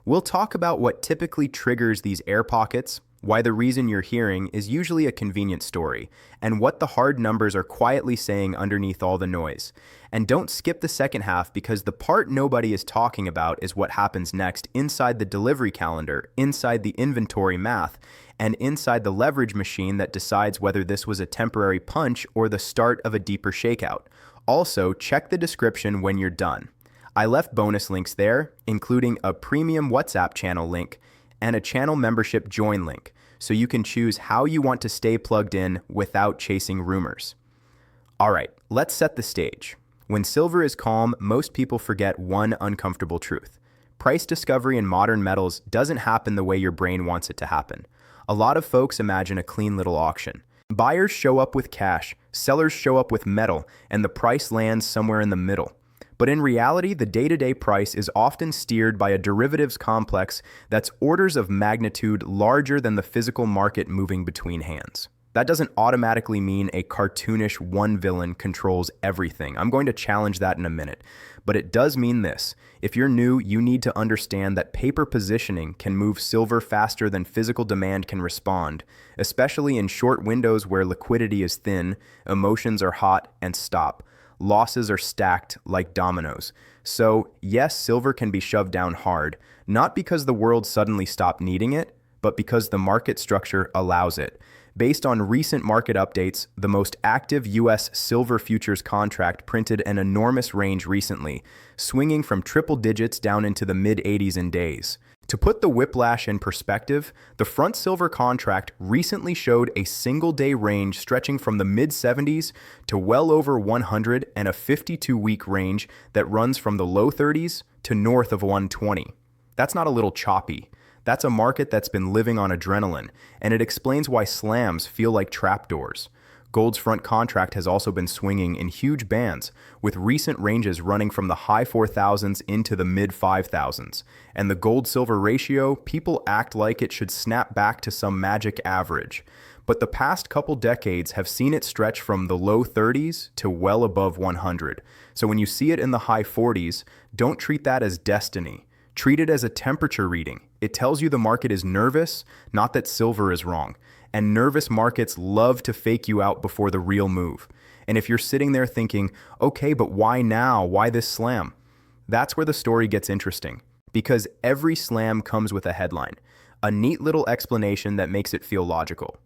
We'll talk about what typically triggers these air pockets, why the reason you're hearing is usually a convenient story, and what the hard numbers are quietly saying underneath all the noise. And don't skip the second half because the part nobody is talking about is what happens next inside the delivery calendar, inside the inventory math, and inside the leverage machine that decides whether this was a temporary punch or the start of a deeper shakeout. Also, check the description when you're done. I left bonus links there, including a premium WhatsApp channel link and a channel membership join link, so you can choose how you want to stay plugged in without chasing rumors. All right, let's set the stage. When silver is calm, most people forget one uncomfortable truth. Price discovery in modern metals doesn't happen the way your brain wants it to happen. A lot of folks imagine a clean little auction. Buyers show up with cash, sellers show up with metal, and the price lands somewhere in the middle. But in reality, the day-to-day price is often steered by a derivatives complex that's orders of magnitude larger than the physical market moving between hands. That doesn't automatically mean a cartoonish one villain controls everything. I'm going to challenge that in a minute. But it does mean this. If you're new, you need to understand that paper positioning can move silver faster than physical demand can respond, especially in short windows where liquidity is thin, emotions are hot, and stop. Losses are stacked like dominoes. So, yes, silver can be shoved down hard, not because the world suddenly stopped needing it, but because the market structure allows it. Based on recent market updates, the most active U.S. silver futures contract printed an enormous range recently, swinging from triple digits down into the mid-80s in days. To put the whiplash in perspective, the front silver contract recently showed a single-day range stretching from the mid-70s to well over 100 and a 52-week range that runs from the low 30s to north of 120. That's not a little choppy. That's a market that's been living on adrenaline, and it explains why slams feel like trapdoors. Gold's front contract has also been swinging in huge bands, with recent ranges running from the high 4,000s into the mid 5,000s. And the gold-silver ratio, people act like it should snap back to some magic average. But the past couple decades have seen it stretch from the low 30s to well above 100. So when you see it in the high 40s, don't treat that as destiny. Treat it as a temperature reading. It tells you the market is nervous, not that silver is wrong. And nervous markets love to fake you out before the real move. And if you're sitting there thinking, okay, but why now? Why this slam? That's where the story gets interesting. Because every slam comes with a headline, a neat little explanation that makes it feel logical.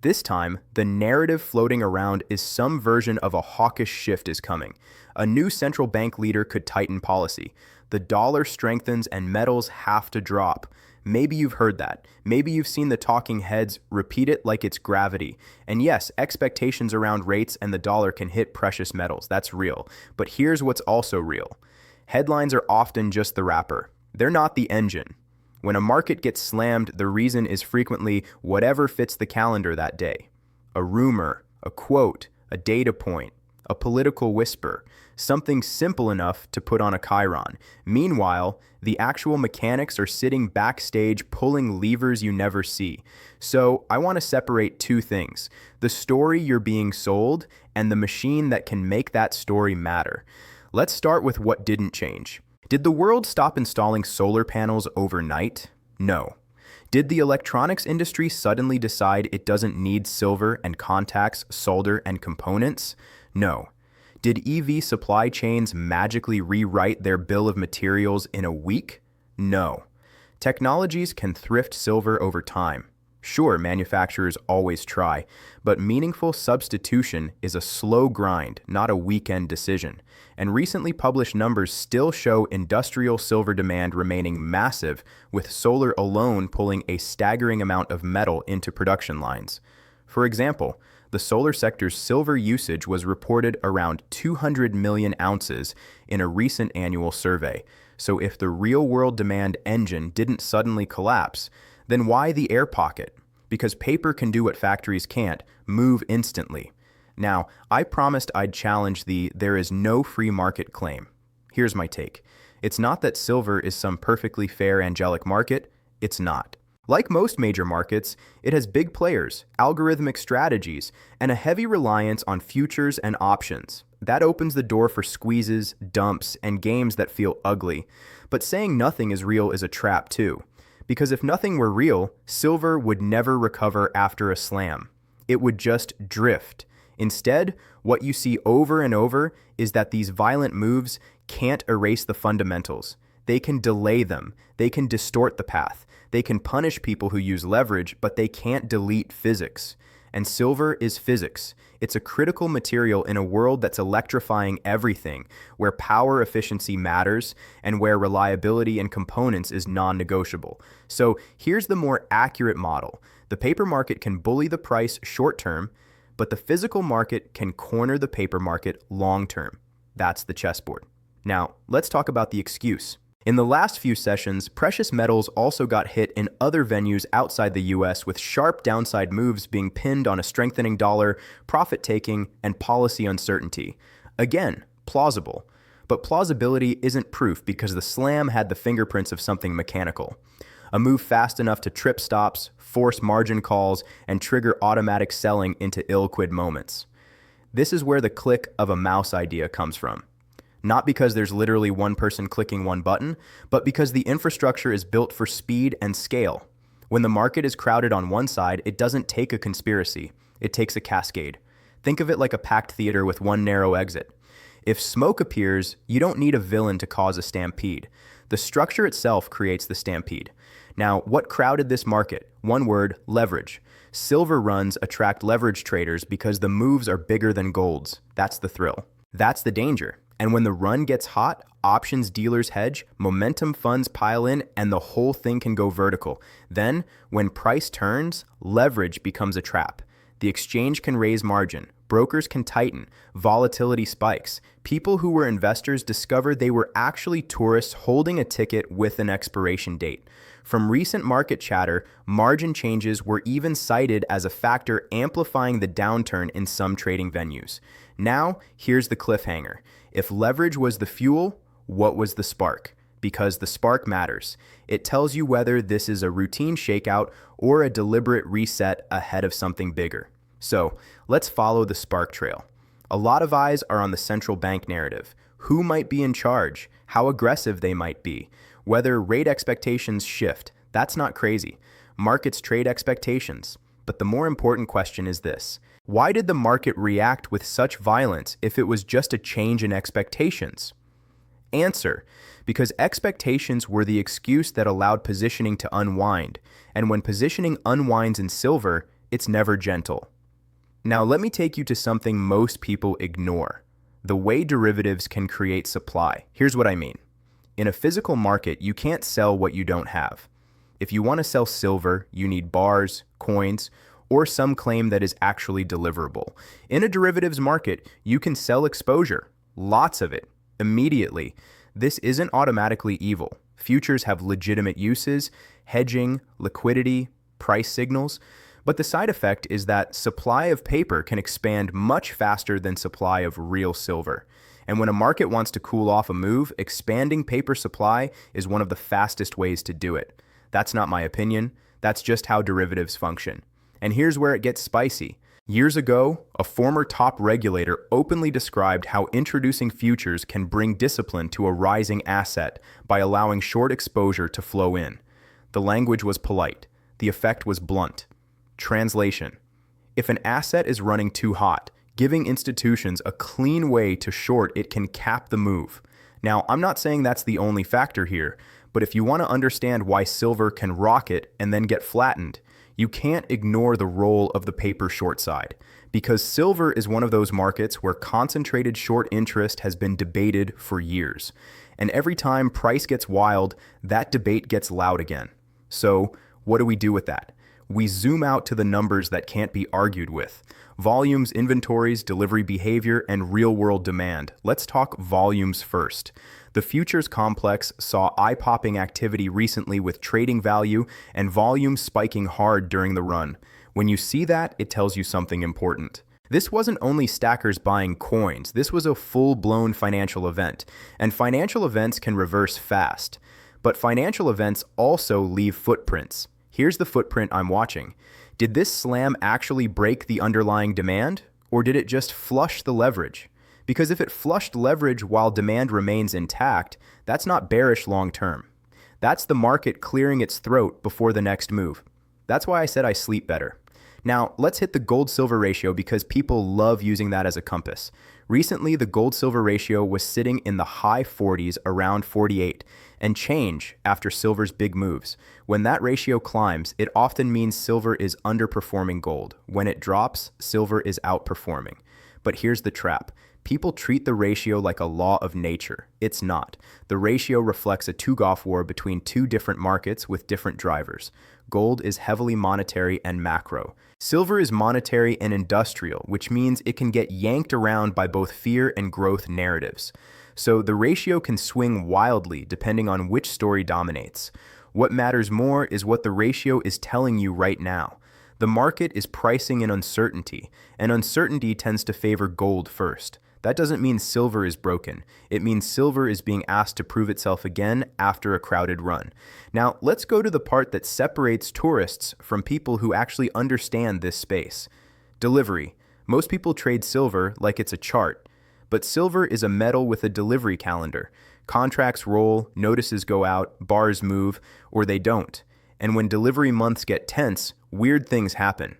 This time, the narrative floating around is some version of a hawkish shift is coming. A new central bank leader could tighten policy. The dollar strengthens and metals have to drop. Maybe you've heard that. Maybe you've seen the talking heads repeat it like it's gravity. And yes, expectations around rates and the dollar can hit precious metals. That's real. But here's what's also real. Headlines are often just the wrapper. They're not the engine. When a market gets slammed, the reason is frequently whatever fits the calendar that day. A rumor, a quote, a data point, a political whisper, something simple enough to put on a chyron. Meanwhile, the actual mechanics are sitting backstage pulling levers you never see. So I want to separate two things, the story you're being sold and the machine that can make that story matter. Let's start with what didn't change. Did the world stop installing solar panels overnight? No. Did the electronics industry suddenly decide it doesn't need silver and contacts, solder, and components? No. Did EV supply chains magically rewrite their bill of materials in a week? No. Technologies can thrift silver over time. Sure, manufacturers always try, but meaningful substitution is a slow grind, not a weekend decision. And recently published numbers still show industrial silver demand remaining massive, with solar alone pulling a staggering amount of metal into production lines. For example, the solar sector's silver usage was reported around 200 million ounces in a recent annual survey. So if the real-world demand engine didn't suddenly collapse, then why the air pocket? Because paper can do what factories can't, move instantly. Now, I promised I'd challenge the "there is no free market" claim. Here's my take. It's not that silver is some perfectly fair angelic market. It's not. Like most major markets, it has big players, algorithmic strategies, and a heavy reliance on futures and options. That opens the door for squeezes, dumps, and games that feel ugly. But saying nothing is real is a trap too. Because if nothing were real, silver would never recover after a slam. It would just drift. Instead, what you see over and over is that these violent moves can't erase the fundamentals. They can delay them. They can distort the path. They can punish people who use leverage, but they can't delete physics. And silver is physics. It's a critical material in a world that's electrifying everything, where power efficiency matters and where reliability in components is non-negotiable. So here's the more accurate model. The paper market can bully the price short-term, but the physical market can corner the paper market long-term. That's the chessboard. Now, let's talk about the excuse. In the last few sessions, precious metals also got hit in other venues outside the US, with sharp downside moves being pinned on a strengthening dollar, profit-taking, and policy uncertainty. Again, plausible. But plausibility isn't proof because the slam had the fingerprints of something mechanical. A move fast enough to trip stops, force margin calls, and trigger automatic selling into illiquid moments. This is where the click of a mouse idea comes from. Not because there's literally one person clicking one button, but because the infrastructure is built for speed and scale. When the market is crowded on one side, it doesn't take a conspiracy. It takes a cascade. Think of it like a packed theater with one narrow exit. If smoke appears, you don't need a villain to cause a stampede. The structure itself creates the stampede. Now, what crowded this market? One word, leverage. Silver runs attract leverage traders because the moves are bigger than gold's. That's the thrill. That's the danger. And when the run gets hot, options dealers hedge, momentum funds pile in, and the whole thing can go vertical. Then, when price turns, leverage becomes a trap. The exchange can raise margin, brokers can tighten, volatility spikes. People who were investors discovered they were actually tourists holding a ticket with an expiration date. From recent market chatter, margin changes were even cited as a factor amplifying the downturn in some trading venues. Now, here's the cliffhanger. If leverage was the fuel, what was the spark? Because the spark matters. It tells you whether this is a routine shakeout or a deliberate reset ahead of something bigger. So, let's follow the spark trail. A lot of eyes are on the central bank narrative. Who might be in charge? How aggressive they might be? Whether rate expectations shift. That's not crazy. Markets trade expectations. But the more important question is this. Why did the market react with such violence if it was just a change in expectations? Answer: because expectations were the excuse that allowed positioning to unwind, and when positioning unwinds in silver, it's never gentle. Now let me take you to something most people ignore: the way derivatives can create supply. Here's what I mean. In a physical market, you can't sell what you don't have. If you want to sell silver, you need bars, coins, or some claim that is actually deliverable. In a derivatives market, you can sell exposure, lots of it, immediately. This isn't automatically evil. Futures have legitimate uses, hedging, liquidity, price signals, but the side effect is that supply of paper can expand much faster than supply of real silver. And when a market wants to cool off a move, expanding paper supply is one of the fastest ways to do it. That's not my opinion. That's just how derivatives function. And here's where it gets spicy. Years ago, a former top regulator openly described how introducing futures can bring discipline to a rising asset by allowing short exposure to flow in. The language was polite. The effect was blunt. Translation: if an asset is running too hot, giving institutions a clean way to short it can cap the move. Now, I'm not saying that's the only factor here, but if you want to understand why silver can rocket and then get flattened, you can't ignore the role of the paper short side, because silver is one of those markets where concentrated short interest has been debated for years. And every time price gets wild, that debate gets loud again. So, what do we do with that? We zoom out to the numbers that can't be argued with. Volumes, inventories, delivery behavior, and real-world demand. Let's talk volumes first. The futures complex saw eye-popping activity recently with trading value and volume spiking hard during the run. When you see that, it tells you something important. This wasn't only stackers buying coins, this was a full-blown financial event. And financial events can reverse fast. But financial events also leave footprints. Here's the footprint I'm watching. Did this slam actually break the underlying demand, or did it just flush the leverage? Because if it flushed leverage while demand remains intact, that's not bearish long term. That's the market clearing its throat before the next move. That's why I said I sleep better. Now, let's hit the gold-silver ratio because people love using that as a compass. Recently, the gold-silver ratio was sitting in the high 40s, around 48, and change after silver's big moves. When that ratio climbs, it often means silver is underperforming gold. When it drops, silver is outperforming. But here's the trap. People treat the ratio like a law of nature. It's not. The ratio reflects a two-golf war between two different markets with different drivers. Gold is heavily monetary and macro. Silver is monetary and industrial, which means it can get yanked around by both fear and growth narratives. So the ratio can swing wildly depending on which story dominates. What matters more is what the ratio is telling you right now. The market is pricing in uncertainty, and uncertainty tends to favor gold first. That doesn't mean silver is broken. It means silver is being asked to prove itself again after a crowded run. Now, let's go to the part that separates tourists from people who actually understand this space. Delivery. Most people trade silver like it's a chart, but silver is a metal with a delivery calendar. Contracts roll, notices go out, bars move, or they don't. And when delivery months get tense, weird things happen.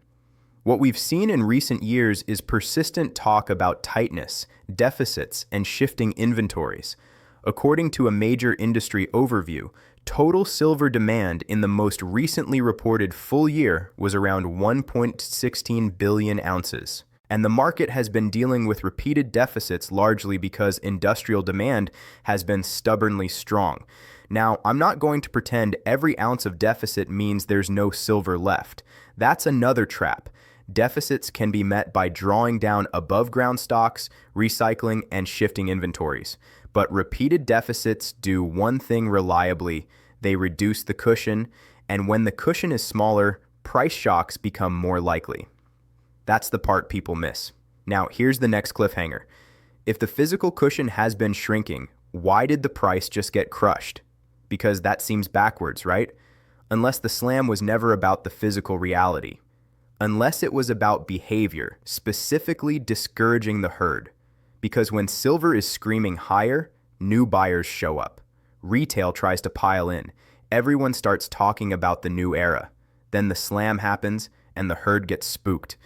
What we've seen in recent years is persistent talk about tightness, deficits, and shifting inventories. According to a major industry overview, total silver demand in the most recently reported full year was around 1.16 billion ounces. And the market has been dealing with repeated deficits largely because industrial demand has been stubbornly strong. Now, I'm not going to pretend every ounce of deficit means there's no silver left. That's another trap. Deficits can be met by drawing down above-ground stocks, recycling, and shifting inventories. But repeated deficits do one thing reliably: they reduce the cushion, and when the cushion is smaller, price shocks become more likely. That's the part people miss. Now, here's the next cliffhanger. If the physical cushion has been shrinking, why did the price just get crushed? Because that seems backwards, right? Unless the slam was never about the physical reality. Unless it was about behavior, specifically discouraging the herd. Because when silver is screaming higher, new buyers show up. Retail tries to pile in. Everyone starts talking about the new era. Then the slam happens, and the herd gets spooked.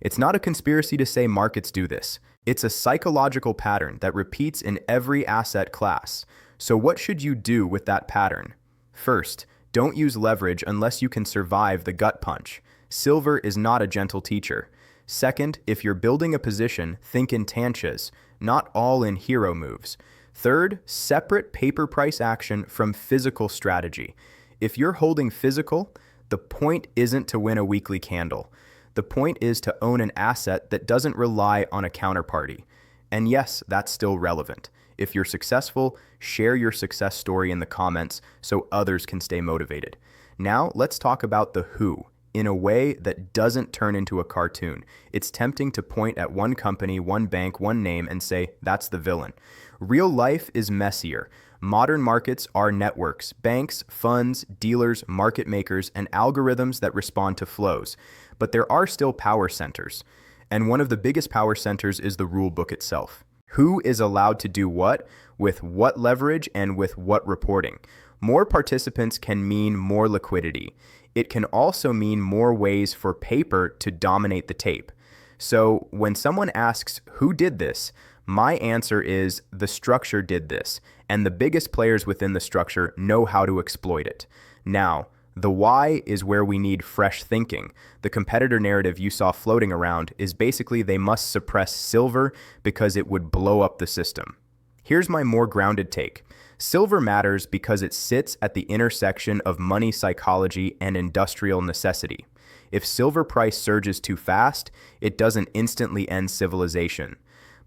It's not a conspiracy to say markets do this. It's a psychological pattern that repeats in every asset class. So what should you do with that pattern? First, don't use leverage unless you can survive the gut punch. Silver is not a gentle teacher. Second, if you're building a position, think in tanchas, not all in hero moves. Third, separate paper price action from physical strategy. If you're holding physical, the point isn't to win a weekly candle. The point is to own an asset that doesn't rely on a counterparty. And yes, that's still relevant. If you're successful, share your success story in the comments so others can stay motivated. Now, let's talk about the who. In a way that doesn't turn into a cartoon. It's tempting to point at one company, one bank, one name, and say, that's the villain. Real life is messier. Modern markets are networks, banks, funds, dealers, market makers, and algorithms that respond to flows. But there are still power centers. And one of the biggest power centers is the rule book itself. Who is allowed to do what, with what leverage, and with what reporting? More participants can mean more liquidity. It can also mean more ways for paper to dominate the tape. So when someone asks, who did this? My answer is, the structure did this, and the biggest players within the structure know how to exploit it. Now, the why is where we need fresh thinking. The competitor narrative you saw floating around is basically they must suppress silver because it would blow up the system. Here's my more grounded take. Silver matters because it sits at the intersection of money psychology and industrial necessity. If silver price surges too fast, it doesn't instantly end civilization.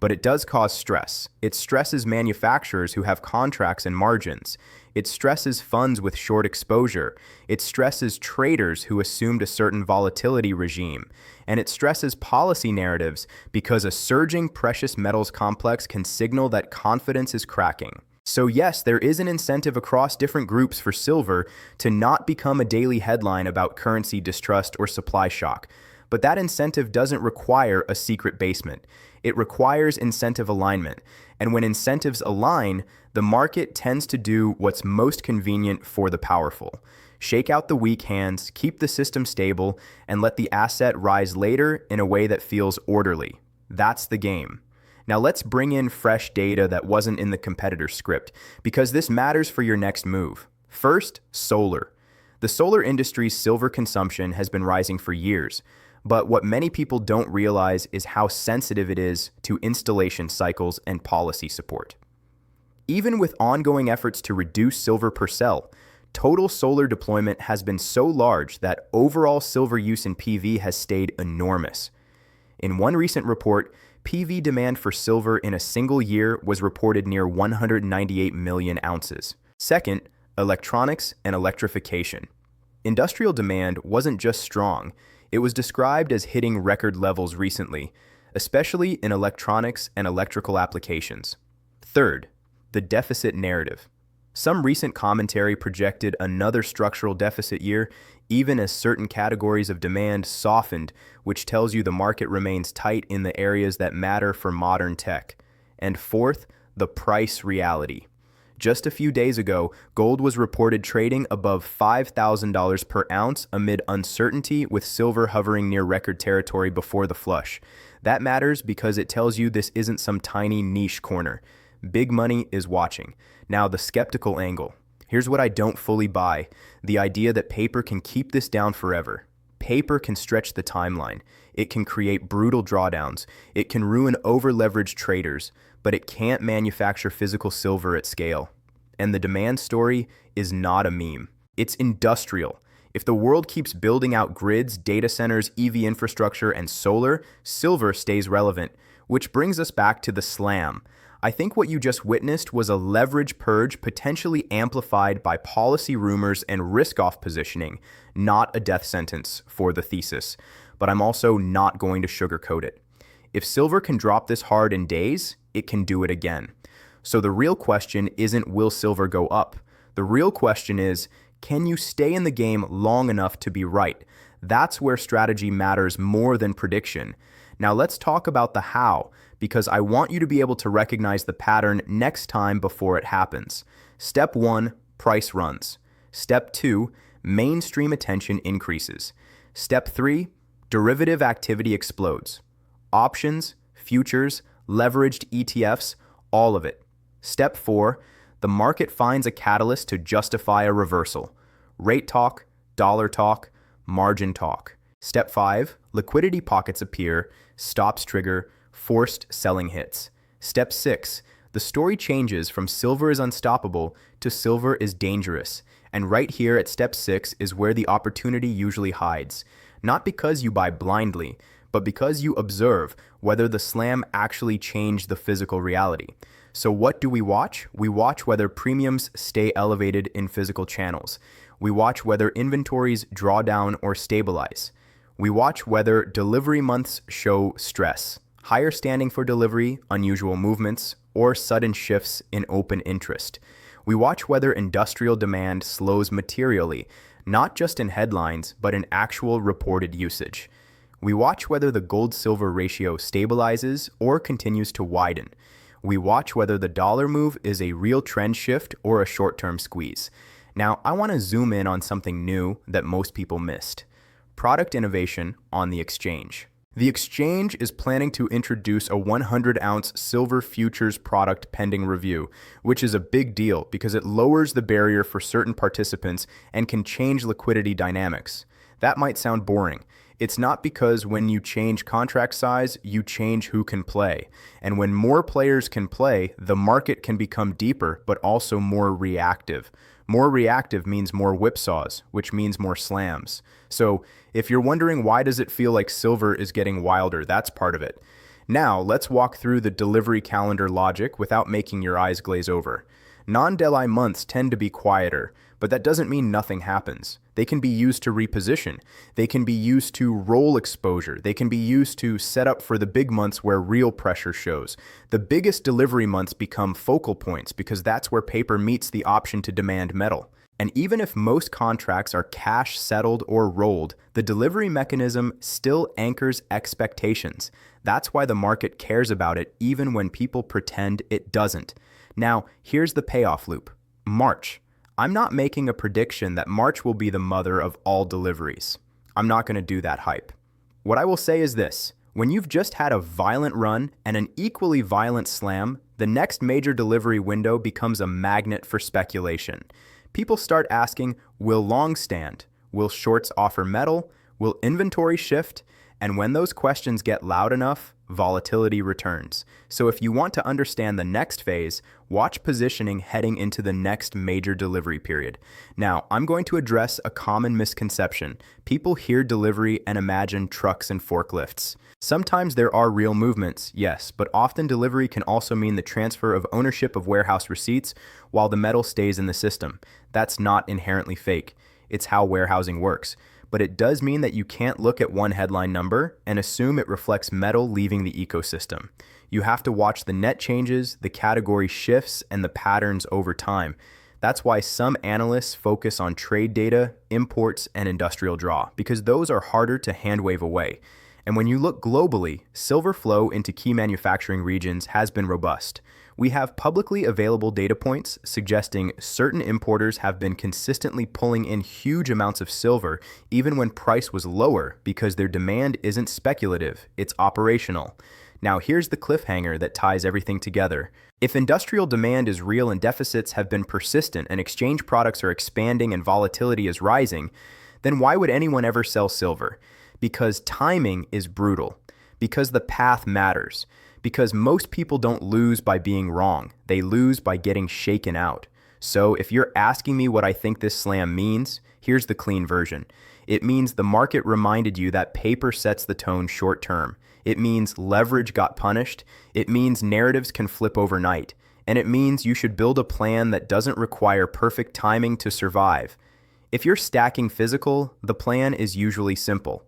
But it does cause stress. It stresses manufacturers who have contracts and margins. It stresses funds with short exposure. It stresses traders who assumed a certain volatility regime. And it stresses policy narratives because a surging precious metals complex can signal that confidence is cracking. So yes, there is an incentive across different groups for silver to not become a daily headline about currency distrust or supply shock. But that incentive doesn't require a secret basement. It requires incentive alignment. And when incentives align, the market tends to do what's most convenient for the powerful. Shake out the weak hands, keep the system stable, and let the asset rise later in a way that feels orderly. That's the game. Now let's bring in fresh data that wasn't in the competitor script, because this matters for your next move. First, solar. The solar industry's silver consumption has been rising for years, but what many people don't realize is how sensitive it is to installation cycles and policy support. Even with ongoing efforts to reduce silver per cell, total solar deployment has been so large that overall silver use in PV has stayed enormous. In one recent report, PV demand for silver in a single year was reported near 198 million ounces. Second, electronics and electrification. Industrial demand wasn't just strong, it was described as hitting record levels recently, especially in electronics and electrical applications. Third, the deficit narrative. Some recent commentary projected another structural deficit year, even as certain categories of demand softened, which tells you the market remains tight in the areas that matter for modern tech. And fourth, the price reality. Just a few days ago, gold was reported trading above $5,000 per ounce amid uncertainty, with silver hovering near record territory before the flush. That matters because it tells you this isn't some tiny niche corner. Big money is watching. Now, the skeptical angle. Here's what I don't fully buy: the idea that paper can keep this down forever. Paper can stretch the timeline. It can create brutal drawdowns. It can ruin over-leveraged traders, but it can't manufacture physical silver at scale. And the demand story is not a meme. It's industrial. If the world keeps building out grids, data centers, EV infrastructure, and solar, silver stays relevant, which brings us back to the slam. I think what you just witnessed was a leverage purge potentially amplified by policy rumors and risk-off positioning, not a death sentence for the thesis. But I'm also not going to sugarcoat it. If silver can drop this hard in days, it can do it again. So the real question isn't will silver go up? The real question is, can you stay in the game long enough to be right? That's where strategy matters more than prediction. Now let's talk about the how, because I want you to be able to recognize the pattern next time before it happens. Step 1, price runs. Step 2, mainstream attention increases. Step 3, derivative activity explodes. Options, futures, leveraged ETFs, all of it. Step 4, the market finds a catalyst to justify a reversal. Rate talk, dollar talk, margin talk. Step 5, liquidity pockets appear, stops trigger, forced selling hits. Step 6, the story changes from silver is unstoppable to silver is dangerous. And right here at step 6 is where the opportunity usually hides. Not because you buy blindly, but because you observe whether the slam actually changed the physical reality. So what do we watch? We watch whether premiums stay elevated in physical channels. We watch whether inventories draw down or stabilize. We watch whether delivery months show stress, higher standing for delivery, unusual movements, or sudden shifts in open interest. We watch whether industrial demand slows materially, not just in headlines, but in actual reported usage. We watch whether the gold-silver ratio stabilizes or continues to widen. We watch whether the dollar move is a real trend shift or a short-term squeeze. Now, I want to zoom in on something new that most people missed: product innovation on the exchange. The exchange is planning to introduce a 100-ounce silver futures product pending review, which is a big deal because it lowers the barrier for certain participants and can change liquidity dynamics. That might sound boring. It's not, because when you change contract size, you change who can play. And when more players can play, the market can become deeper, but also more reactive. More reactive means more whipsaws, which means more slams. So if you're wondering why does it feel like silver is getting wilder, that's part of it. Now let's walk through the delivery calendar logic without making your eyes glaze over. Non-Delhi months tend to be quieter, but that doesn't mean nothing happens. They can be used to reposition. They can be used to roll exposure. They can be used to set up for the big months where real pressure shows. The biggest delivery months become focal points because that's where paper meets the option to demand metal. And even if most contracts are cash settled or rolled, the delivery mechanism still anchors expectations. That's why the market cares about it even when people pretend it doesn't. Now, here's the payoff loop. March. I'm not making a prediction that March will be the mother of all deliveries. I'm not going to do that hype. What I will say is this. When you've just had a violent run and an equally violent slam, the next major delivery window becomes a magnet for speculation. People start asking, will longs stand? Will shorts offer metal? Will inventory shift? And when those questions get loud enough, volatility returns. So if you want to understand the next phase, watch positioning heading into the next major delivery period. Now, I'm going to address a common misconception. People hear delivery and imagine trucks and forklifts. Sometimes there are real movements, yes, but often delivery can also mean the transfer of ownership of warehouse receipts while the metal stays in the system. That's not inherently fake. It's how warehousing works. But it does mean that you can't look at one headline number and assume it reflects metal leaving the ecosystem. You have to watch the net changes, the category shifts, and the patterns over time. That's why some analysts focus on trade data, imports, and industrial draw, because those are harder to handwave away. And when you look globally, silver flow into key manufacturing regions has been robust. We have publicly available data points suggesting certain importers have been consistently pulling in huge amounts of silver even when price was lower because their demand isn't speculative, it's operational. Now here's the cliffhanger that ties everything together. If industrial demand is real and deficits have been persistent and exchange products are expanding and volatility is rising, then why would anyone ever sell silver? Because timing is brutal. Because the path matters. Because most people don't lose by being wrong. They lose by getting shaken out. So if you're asking me what I think this slam means, here's the clean version. It means the market reminded you that paper sets the tone short term. It means leverage got punished. It means narratives can flip overnight. And it means you should build a plan that doesn't require perfect timing to survive. If you're stacking physical, the plan is usually simple.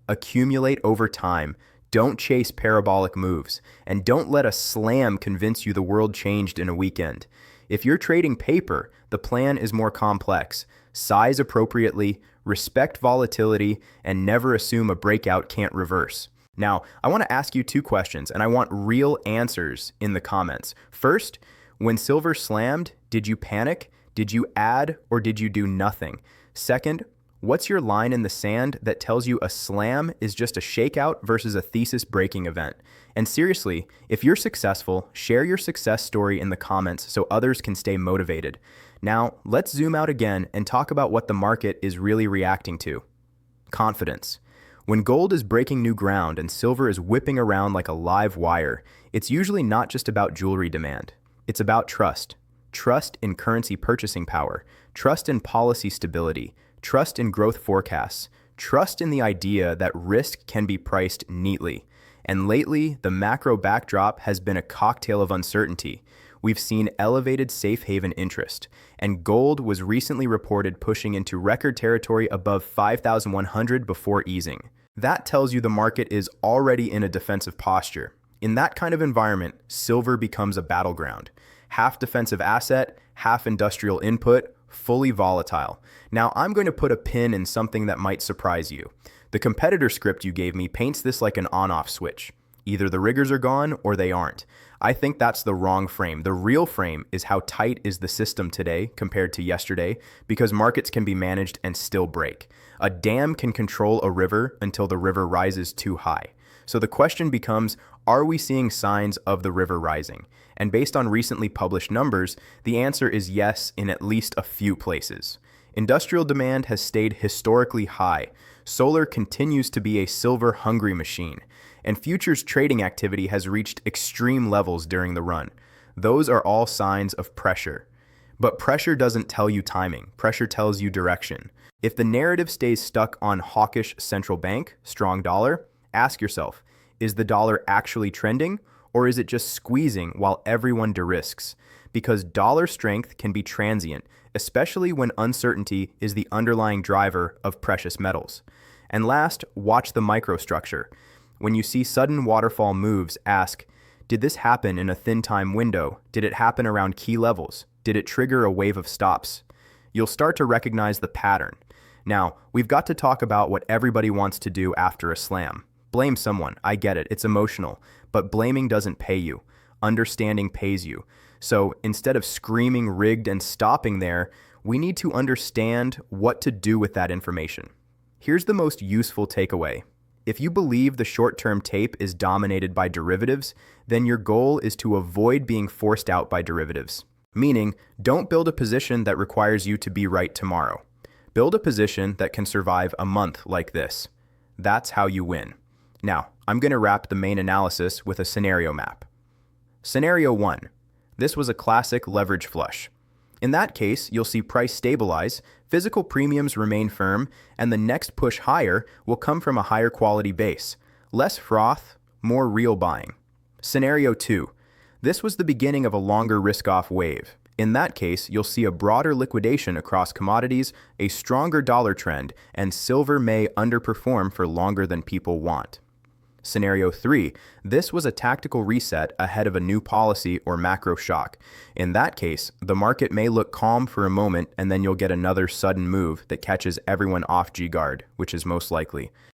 Accumulate over time. Don't chase parabolic moves, and don't let a slam convince you the world changed in a weekend. If you're trading paper, the plan is more complex. Size appropriately, respect volatility, and never assume a breakout can't reverse. Now, I want to ask you two questions, and I want real answers in the comments. First, when silver slammed, did you panic? Did you add, or did you do nothing? Second, what's your line in the sand that tells you a slam is just a shakeout versus a thesis-breaking event? And seriously, if you're successful, share your success story in the comments so others can stay motivated. Now, let's zoom out again and talk about what the market is really reacting to. Confidence. When gold is breaking new ground and silver is whipping around like a live wire, it's usually not just about jewelry demand. It's about trust. Trust in currency purchasing power. Trust in policy stability. Trust in growth forecasts. Trust in the idea that risk can be priced neatly. And lately, the macro backdrop has been a cocktail of uncertainty. We've seen elevated safe haven interest, and gold was recently reported pushing into record territory above 5,100 before easing. That tells you the market is already in a defensive posture. In that kind of environment, silver becomes a battleground. Half defensive asset, half industrial input, fully volatile. Now, I'm going to put a pin in something that might surprise you. The competitor script you gave me paints this like an on-off switch. Either the riggers are gone or they aren't. I think that's the wrong frame. The real frame is how tight is the system today compared to yesterday, because markets can be managed and still break. A dam can control a river until the river rises too high. So the question becomes, are we seeing signs of the river rising? And based on recently published numbers, the answer is yes in at least a few places. Industrial demand has stayed historically high. Solar continues to be a silver-hungry machine. And futures trading activity has reached extreme levels during the run. Those are all signs of pressure. But pressure doesn't tell you timing. Pressure tells you direction. If the narrative stays stuck on hawkish central bank, strong dollar, ask yourself, is the dollar actually trending, or is it just squeezing while everyone de-risks? because dollar strength can be transient, especially when uncertainty is the underlying driver of precious metals. And last, watch the microstructure. When you see sudden waterfall moves, ask, did this happen in a thin time window? Did it happen around key levels? Did it trigger a wave of stops? You'll start to recognize the pattern. Now, we've got to talk about what everybody wants to do after a slam. Blame someone. I get it. It's emotional. But blaming doesn't pay you. Understanding pays you. So instead of screaming rigged and stopping there, we need to understand what to do with that information. Here's the most useful takeaway. If you believe the short-term tape is dominated by derivatives, then your goal is to avoid being forced out by derivatives. Meaning, don't build a position that requires you to be right tomorrow. Build a position that can survive a month like this. That's how you win. Now, I'm going to wrap the main analysis with a scenario map. Scenario 1. This was a classic leverage flush. In that case, you'll see price stabilize, physical premiums remain firm, and the next push higher will come from a higher quality base. Less froth, more real buying. Scenario 2. This was the beginning of a longer risk-off wave. In that case, you'll see a broader liquidation across commodities, a stronger dollar trend, and silver may underperform for longer than people want. Scenario 3. This was a tactical reset ahead of a new policy or macro shock. In that case, the market may look calm for a moment and then you'll get another sudden move that catches everyone off guard, which is most likely.